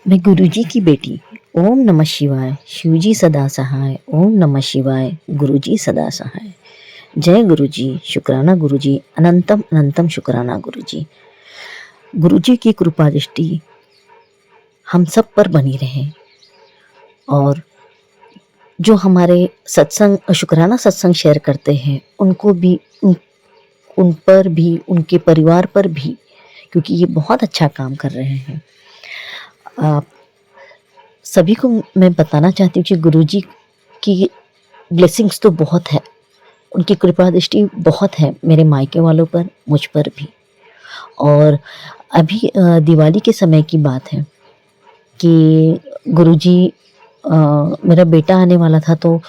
मैं गुरुजी की बेटी। ओम नमः शिवाय। शिवजी सदा सहाय। ओम नमः शिवाय। गुरुजी सदा सहाय। जय गुरुजी। शुक्राना गुरुजी। अनंतम अनंतम शुक्राना गुरुजी। गुरुजी की कृपा दृष्टि हम सब पर बनी रहे और जो हमारे सत्संग शुक्राना सत्संग शेयर करते हैं उनको भी उन पर भी, उनके परिवार पर भी, क्योंकि ये बहुत अच्छा काम कर रहे हैं। आप सभी को मैं बताना चाहती हूँ कि गुरुजी की ब्लेसिंग्स तो बहुत है, उनकी कृपा दृष्टि बहुत है मेरे मायके वालों पर, मुझ पर भी। और अभी दिवाली के समय की बात है कि गुरुजी मेरा बेटा आने वाला था, तो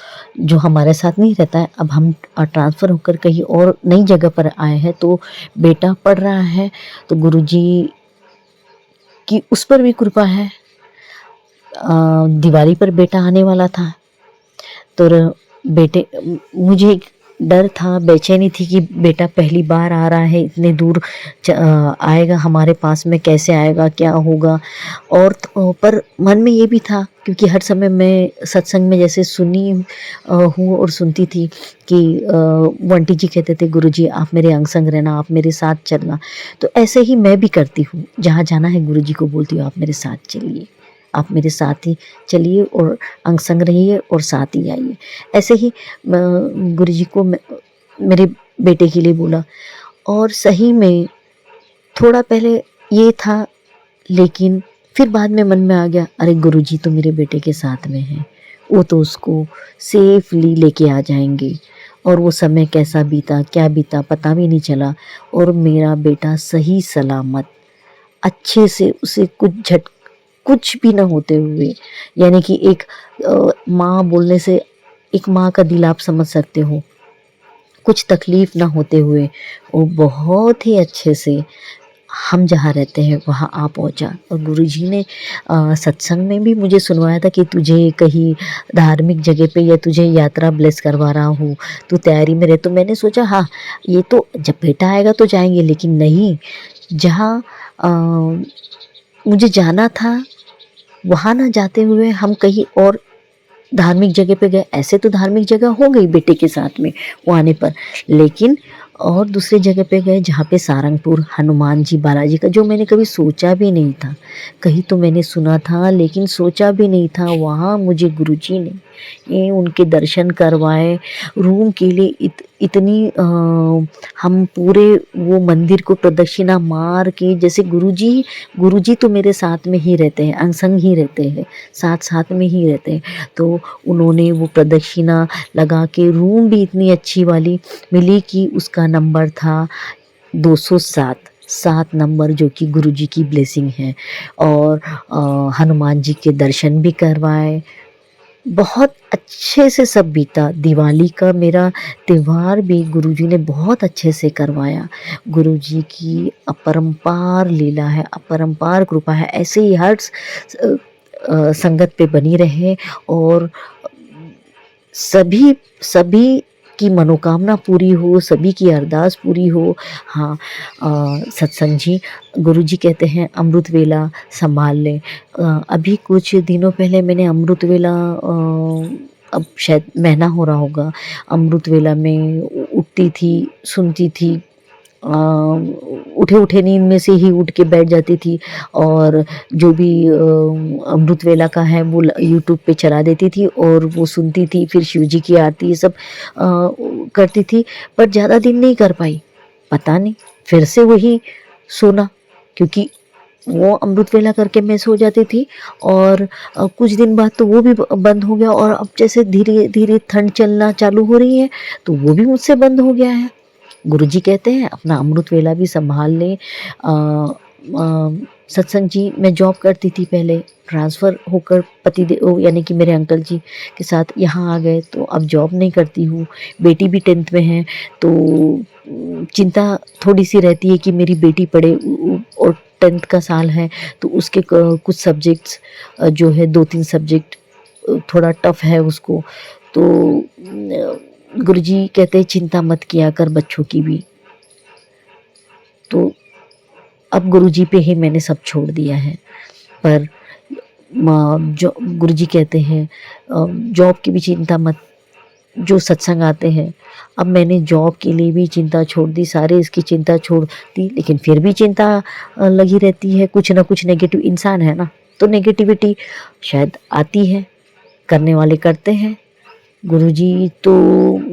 जो हमारे साथ नहीं रहता है, अब हम ट्रांसफ़र होकर कहीं और नई जगह पर आए हैं, तो बेटा पढ़ रहा है, तो गुरुजी की उस पर भी कृपा है। दिवाली पर बेटा आने वाला था, तो बेटे मुझे एक डर था, बेचैनी थी कि बेटा पहली बार आ रहा है, इतने दूर आएगा हमारे पास में, कैसे आएगा, क्या होगा। और पर मन में ये भी था, क्योंकि हर समय मैं सत्संग में जैसे सुनी हूँ और सुनती थी कि बंटी जी कहते थे, गुरुजी आप मेरे अंग संग रहना, आप मेरे साथ चलना। तो ऐसे ही मैं भी करती हूँ, जहाँ जाना है गुरुजी को बोलती हूँ आप मेरे साथ चलिए, आप मेरे साथ ही चलिए और अंग संग रहिए और साथ ही आइए। ऐसे ही गुरुजी को मेरे बेटे के लिए बोला, और सही में थोड़ा पहले ये था, लेकिन फिर बाद में मन में आ गया, अरे गुरुजी तो मेरे बेटे के साथ में हैं, वो तो उसको सेफली लेके आ जाएंगे। और वो समय कैसा बीता, क्या बीता पता भी नहीं चला, और मेरा बेटा सही सलामत अच्छे से, उसे कुछ भी ना होते हुए, यानी कि एक माँ बोलने से, एक माँ का दिल आप समझ सकते हो, कुछ तकलीफ ना होते हुए वो बहुत ही अच्छे से हम जहाँ रहते हैं वहाँ आ पहुँचा। और गुरुजी ने सत्संग में भी मुझे सुनवाया था कि तुझे कहीं धार्मिक जगह पे या तुझे यात्रा ब्लेस करवा रहा हूँ, तू तैयारी में रहे। तो मैंने सोचा हाँ, ये तो जब बेटा आएगा तो जाएंगे, लेकिन नहीं, जहाँ मुझे जाना था वहाँ ना जाते हुए हम कहीं और धार्मिक जगह पे गए। ऐसे तो धार्मिक जगह हो गई बेटे के साथ में वो आने पर, लेकिन और दूसरी जगह पे गए जहाँ पे सारंगपुर हनुमान जी बालाजी का, जो मैंने कभी सोचा भी नहीं था। कहीं तो मैंने सुना था लेकिन सोचा भी नहीं था, वहाँ मुझे गुरुजी ने ये उनके दर्शन करवाए। रूम के लिए इतनी हम पूरे वो मंदिर को प्रदक्षिणा मार के, जैसे गुरुजी तो मेरे साथ में ही रहते हैं, अंग संग ही रहते हैं, साथ साथ में ही रहते हैं। तो उन्होंने वो प्रदक्षिणा लगा के, रूम भी इतनी अच्छी वाली मिली कि उसका नंबर था 207, 7 नंबर, जो कि गुरुजी की ब्लेसिंग है। और हनुमान जी के दर्शन भी करवाए, बहुत अच्छे से सब बीता। दिवाली का मेरा त्योहार भी गुरुजी ने बहुत अच्छे से करवाया। गुरुजी की अपरंपार लीला है, अपरंपार कृपा है, ऐसे ही हर संगत पे बनी रहे और सभी सभी की मनोकामना पूरी हो, सभी की अरदास पूरी हो। हाँ, सत्संग जी, गुरुजी कहते हैं अमृत वेला संभाल लें। अभी कुछ दिनों पहले मैंने अमृत वेला, अब शायद महीना हो रहा होगा, अमृत वेला में उठती थी, सुनती थी, उठे उठे नींद में से ही उठ के बैठ जाती थी, और जो भी अमृत वेला का है वो यूट्यूब पे चला देती थी और वो सुनती थी। फिर शिव जी की आरती ये सब करती थी, पर ज़्यादा दिन नहीं कर पाई, पता नहीं फिर से वही सोना, क्योंकि वो अमृत वेला करके मैं सो जाती थी, और कुछ दिन बाद तो वो भी बंद हो गया, और अब जैसे धीरे धीरे ठंड चलना चालू हो रही है तो वो भी मुझसे बंद हो गया है। गुरुजी कहते हैं अपना अमृत वेला भी संभाल लें। सत्संग जी, मैं जॉब करती थी पहले, ट्रांसफ़र होकर पतिदेव यानी कि मेरे अंकल जी के साथ यहाँ आ गए, तो अब जॉब नहीं करती हूँ। बेटी भी 10th में है, तो चिंता थोड़ी सी रहती है कि मेरी बेटी पढ़े, और 10th का साल है, तो उसके कुछ सब्जेक्ट्स जो है 2-3 सब्जेक्ट थोड़ा टफ है उसको। तो गुरुजी कहते हैं चिंता मत किया कर बच्चों की भी। तो अब गुरुजी पे ही मैंने सब छोड़ दिया है। पर जो गुरुजी कहते हैं जॉब की भी चिंता मत, जो सत्संग आते हैं। अब मैंने जॉब के लिए भी चिंता छोड़ दी, सारे इसकी चिंता छोड़ दी, लेकिन फिर भी चिंता लगी रहती है। कुछ ना कुछ नेगेटिव, इंसान है ना, तो नेगेटिविटी शायद आती है, करने वाले करते हैं। गुरुजी तो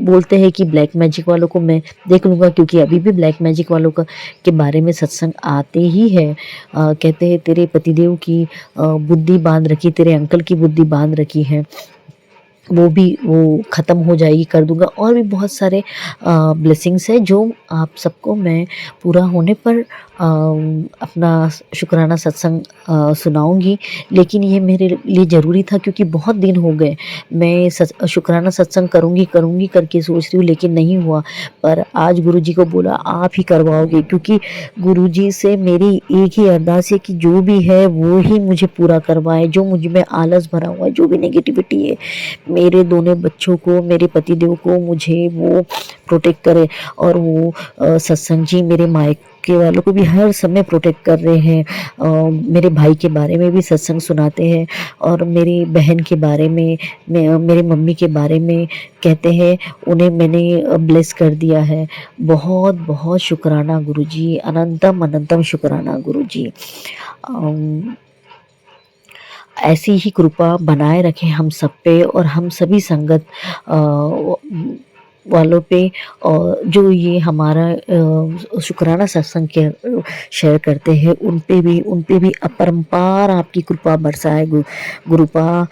बोलते हैं कि ब्लैक मैजिक वालों को मैं देख लूँगा, क्योंकि अभी भी ब्लैक मैजिक वालों का के बारे में सत्संग आते ही है। कहते हैं तेरे पतिदेव की बुद्धि बांध रखी, तेरे अंकल की बुद्धि बांध रखी है, वो भी वो ख़त्म हो जाएगी, कर दूंगा। और भी बहुत सारे ब्लेसिंग्स है जो आप सबको मैं पूरा होने पर अपना शुक्राना सत्संग सुनाऊंगी। लेकिन ये मेरे लिए ज़रूरी था, क्योंकि बहुत दिन हो गए मैं शुक्राना सत्संग करूंगी करूंगी करके सोच रही हूँ, लेकिन नहीं हुआ। पर आज गुरुजी को बोला आप ही करवाओगे, क्योंकि गुरुजी से मेरी एक ही अरदास है कि जो भी है वो ही मुझे पूरा करवाए, जो मुझ में आलस भरा हुआ है, जो भी नेगेटिविटी है, मेरे दोनों बच्चों को, मेरे पतिदेव को, मुझे वो प्रोटेक्ट करे। और वो सत्संग जी मेरे मायके वालों को भी हर समय प्रोटेक्ट कर रहे हैं। मेरे भाई के बारे में भी सत्संग सुनाते हैं, और मेरी बहन के बारे में, मेरे मम्मी के बारे में कहते हैं, उन्हें मैंने ब्लेस कर दिया है। बहुत बहुत शुक्राना गुरुजी, अनंतम अनंतम शुक्राना गुरुजी। ऐसी ही कृपा बनाए रखें हम सब पे, और हम सभी संगत वालों पे, और जो ये हमारा शुक्राना सत्संग के शेयर करते हैं उन पे भी अपरंपार आपकी कृपा बरसाए गुरुपा।